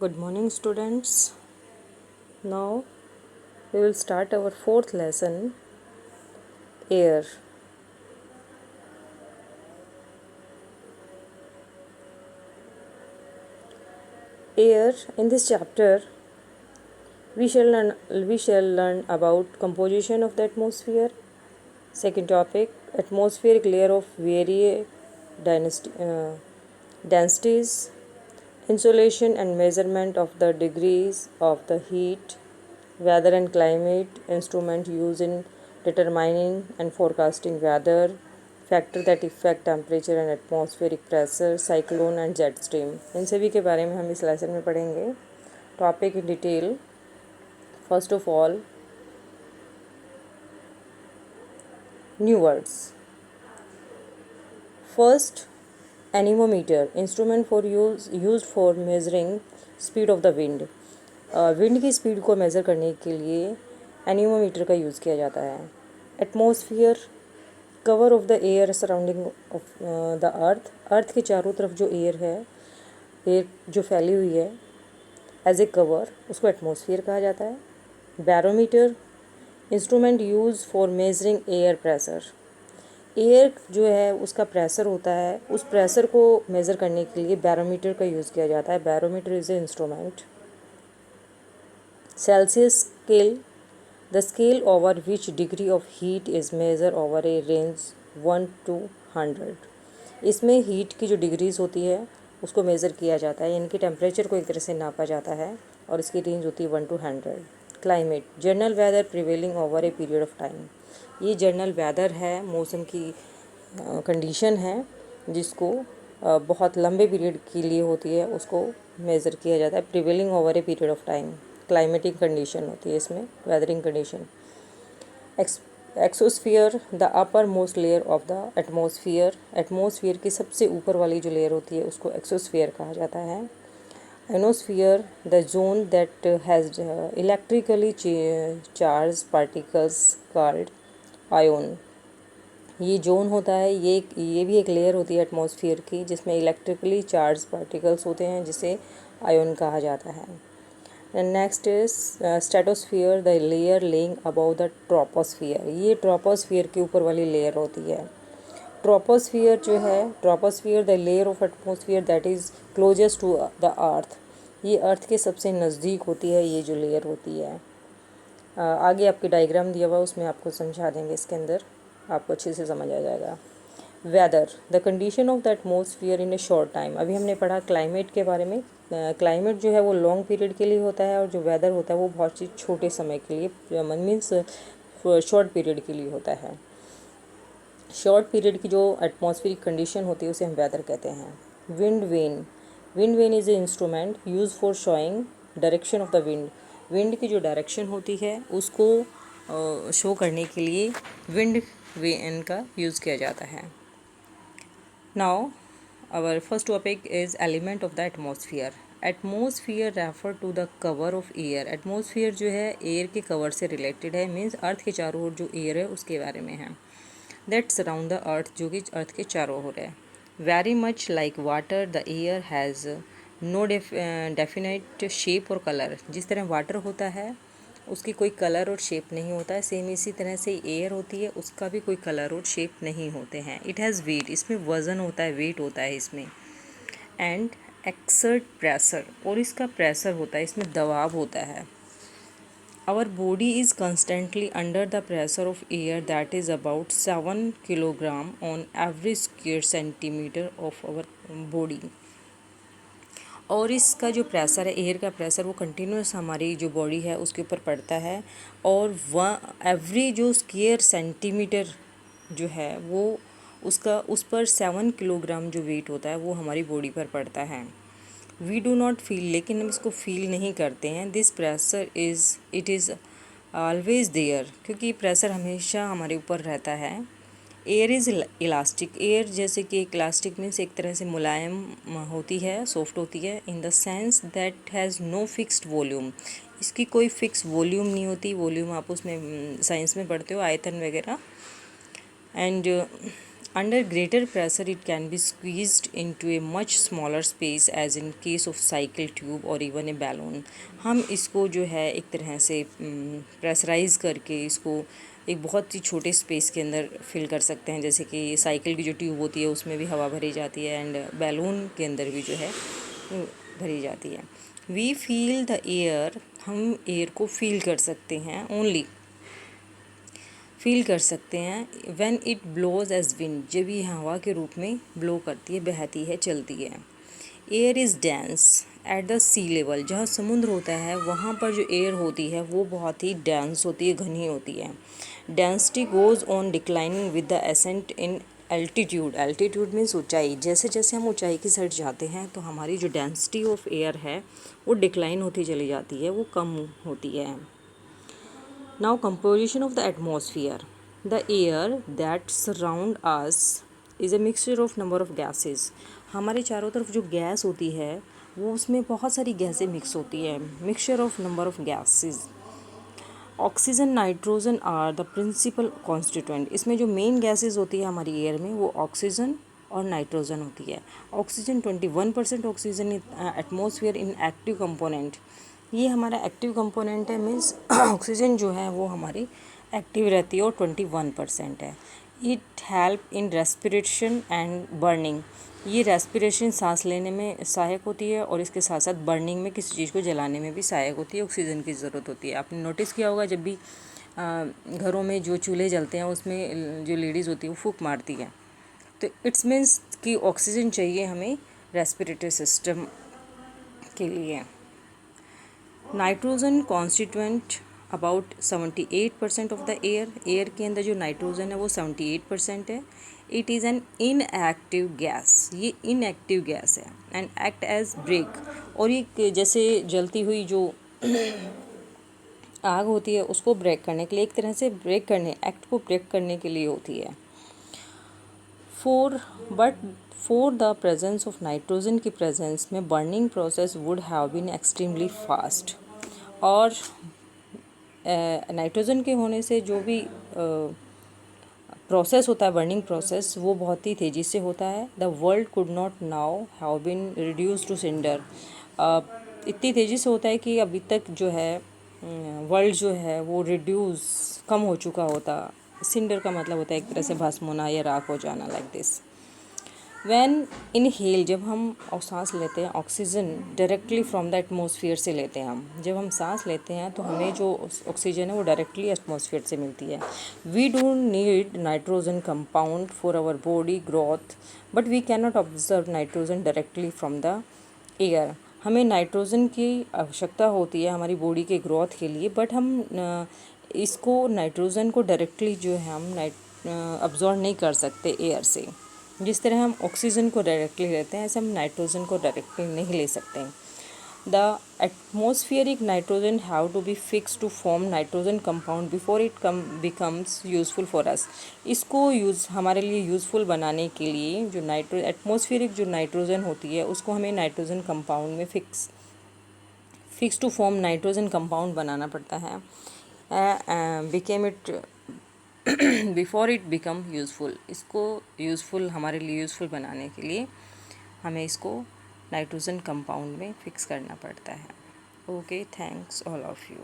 Good morning, students. Now we will start our fourth lesson, air. Air. In this chapter, we shall learn about composition of the atmosphere. Second topic, atmospheric layer of various densities, insolation and measurement of the degrees of the heat, weather and climate, instrument used in determining and forecasting weather, factor that affect temperature and atmospheric pressure, cyclone and jet stream. इन सभी के बारे में हम इस lesson में पढ़ेंगे. Topic in detail. First of all, new words. First, anemometer, instrument for used for measuring speed of the wind. Wind की speed को मेज़र करने के लिए एनीमोमीटर का यूज़ किया जाता है. Atmosphere, cover of the air surrounding of the earth के चारों तरफ जो एयर है, एयर जो फैली हुई है एज ए कवर, उसको एटमॉस्फियर कहा जाता है. Barometer, instrument use for measuring air pressure. Air जो है उसका प्रेशर होता है, उस प्रेशर को मेज़र करने के लिए बैरोमीटर का यूज़ किया जाता है. Barometer is a instrument. Celsius scale, the scale over which degree of heat is measured over a range 1 to 100. इसमें हीट की जो डिग्रीज होती है उसको मेज़र किया जाता है, यानी कि टेम्परेचर को एक तरह से नापा जाता है, और इसकी रेंज होती है 1 to 100. Climate, general weather prevailing over a period of time. ये जनरल वेदर है, मौसम की कंडीशन है जिसको बहुत लंबे पीरियड के लिए होती है, उसको मेज़र किया जाता है. Prevailing over a period of time climatic condition होती है इसमें, weathering condition. Exosphere, the upper most layer of the atmosphere. Atmosphere की सबसे ऊपर वाली जो लेयर होती है उसको एक्सोस्फियर कहा जाता है. Ionosphere, the zone that has electrically charge particles called ion. ये जोन होता है, ये भी एक लेयर होती है एटमॉस्फियर की जिसमें इलेक्ट्रिकली चार्ज पार्टिकल्स होते हैं, जिसे आयोन कहा जाता है. Next is stratosphere, the layer lying above the troposphere. ये ट्रोपोस्फियर के ऊपर वाली लेयर होती है. ट्रोपोस्फियर जो है, troposphere the layer of atmosphere that is closest to the earth. ये अर्थ के सबसे नज़दीक होती है ये जो लेयर होती है. आगे आपके डायग्राम दिया हुआ उसमें आपको समझा देंगे, इसके अंदर आपको अच्छे से समझ आ जाएगा. Weather, the condition of the atmosphere in a short time. अभी हमने पढ़ा क्लाइमेट के बारे में. क्लाइमेट जो है वो लॉन्ग पीरियड के लिए होता है, और जो वेदर होता है वो बहुत ही छोटे समय के लिए, मीन्स शॉर्ट पीरियड के लिए होता है. शॉर्ट पीरियड की जो एटमॉस्फेरिक कंडीशन होती है उसे हम वेदर कहते हैं. Wind vane, wind vane is a instrument use for showing direction of the wind. Wind की जो डायरेक्शन होती है उसको शो करने के लिए विंड वेन का यूज़ किया जाता है. Now, our first topic is element of the atmosphere. Atmosphere refer to the cover of air. Atmosphere जो है एयर के कवर से रिलेटेड है, मीन्स अर्थ के चारों ओर जो एयर है उसके बारे में है. That surround the earth, जो कि अर्थ के चारों ओर है. Very much like water, the air has no definite shape और color. जिस तरह वाटर होता है उसकी कोई कलर और शेप नहीं होता है, सेम इसी तरह से एयर होती है, उसका भी कोई कलर और शेप नहीं होते हैं. इट हैज़ वेट, इसमें वज़न होता है, वेट होता है इसमें. एंड एक्सर्ट प्रेशर, और इसका प्रेशर होता है, इसमें दबाव होता है. Our body is constantly under the pressure of air that is about 7 kilogram on every square centimetre of our body. और इसका जो प्रेशर है, एयर का प्रेशर, वो कंटिन्यूस हमारी जो बॉडी है उसके ऊपर पड़ता है, और एवरी जो स्क्वेयर सेंटीमीटर जो है वो उसका उस पर 7 किलोग्राम जो वेट होता है वो हमारी बॉडी पर पड़ता है. वी डू नॉट फील, लेकिन हम इसको फील नहीं करते हैं. This pressure it is always there, क्योंकि प्रेशर हमेशा हमारे ऊपर रहता है. एयर इज़ इलास्टिक, एयर जैसे कि एक इलास्टिक मीन्स एक तरह से मुलायम होती है, सॉफ्ट होती है. In the sense that has no fixed volume, इसकी कोई फिक्स वॉल्यूम नहीं होती. वॉल्यूम आप उसमें साइंस में पढ़ते हो, आयतन वगैरह. And Under greater pressure it can be squeezed into a much smaller space as in case of cycle tube or even a balloon. हम इसको जो है एक तरह से प्रेशराइज करके इसको एक बहुत ही छोटे स्पेस के अंदर फिल कर सकते हैं, जैसे कि साइकिल की जो ट्यूब होती है उसमें भी हवा भरी जाती है एंड बैलून के अंदर भी जो है भरी जाती है. वी फील द एयर, हम एयर को फील कर सकते हैं, ओनली फील कर सकते हैं when it blows as wind, जब ये हवा के रूप में ब्लो करती है, बहती है, चलती है. Air is dense at the sea level, जहाँ समुद्र होता है वहाँ पर जो एयर होती है वो बहुत ही डेंस होती है, घनी होती है. Density goes on declining with the ascent in altitude. Altitude means ऊंचाई. जैसे जैसे हम ऊंचाई की साइड जाते हैं तो हमारी जो डेंसिटी ऑफ एयर है वो डिक्लाइन होती चली जाती है, वो कम होती है. Now composition of the atmosphere. The air that surround us is a mixture of number of gases. हमारे चारों तरफ जो गैस होती है वो उसमें बहुत सारी गैसें मिक्स होती है. Mixture of number of gases. Oxygen nitrogen are the principal constituent. इसमें जो मेन गैसेस होती है हमारी एयर में वो ऑक्सीजन और नाइट्रोजन होती है. ऑक्सीजन 21% ऑक्सीजन एटमॉस्फेयर इन एक्टिव कंपोनेंट. ये हमारा एक्टिव कंपोनेंट है, मीन्स ऑक्सीजन जो है वो हमारी एक्टिव रहती है और 21% है. It help in respiration and burning. ये रेस्पिरेशन सांस लेने में सहायक होती है और इसके साथ साथ बर्निंग में, किसी चीज़ को जलाने में भी सहायक होती है. ऑक्सीजन की ज़रूरत होती है. आपने नोटिस किया होगा जब भी घरों में जो चूल्हे जलते हैं उसमें जो लेडीज़ होती है वो फूंक मारती है, तो इट्स मीन्स कि ऑक्सीजन चाहिए हमें रेस्पिरेटरी सिस्टम के लिए. Nitrogen constituent about 78% of the air. Air के अंदर जो नाइट्रोजन है वो 78% है. It is an inactive gas. ये इनएक्टिव गैस है एंड एक्ट एज ब्रेक. और ये जैसे जलती हुई जो आग होती है उसको ब्रेक करने के लिए, एक तरह से ब्रेक करने, एक्ट को ब्रेक करने के लिए होती है. For the presence of nitrogen की प्रेजेंस में burning process would have been extremely fast. और नाइट्रोजन के होने से जो भी प्रोसेस होता है, बर्निंग प्रोसेस, वो बहुत ही तेज़ी से होता है. The world could not now have been reduce to cinder. इतनी तेज़ी से होता है कि अभी तक जो है वर्ल्ड जो है वो रिड्यूस, कम हो चुका होता. सिंडर का मतलब होता है एक तरह से भस्म होना या राख हो जाना, लाइक दिस. वैन इनहेल, जब हम सांस लेते हैं, oxygen directly from the atmosphere से लेते हैं हम. जब हम सांस लेते हैं तो हमें जो ऑक्सीजन है वो डायरेक्टली एटमॉस्फेयर से मिलती है. We don't need nitrogen compound for our body growth, but we can not observe nitrogen directly from the air. हमें नाइट्रोजन की आवश्यकता होती है हमारी बॉडी के ग्रोथ के लिए, बट हम इसको नाइट्रोजन को डायरेक्टली जो है हम अब्जॉर्व नहीं कर सकते एयर से. जिस तरह हम ऑक्सीजन को डायरेक्टली लेते हैं ऐसे हम नाइट्रोजन को डायरेक्टली नहीं ले सकते. The atmospheric nitrogen have to be fix to form nitrogen compound before it becomes useful for us. इसको हमारे लिए यूज़फुल बनाने के लिए जो एटमोस्फियरिक जो नाइट्रोजन होती है उसको हमें नाइट्रोजन कंपाउंड में fix to form nitrogen compound बनाना पड़ता है. Became it before it become useful. इसको यूज़फुल, हमारे लिए यूज़फुल बनाने के लिए हमें इसको नाइट्रोजन कंपाउंड में फिक्स करना पड़ता है. Okay, thanks all of you.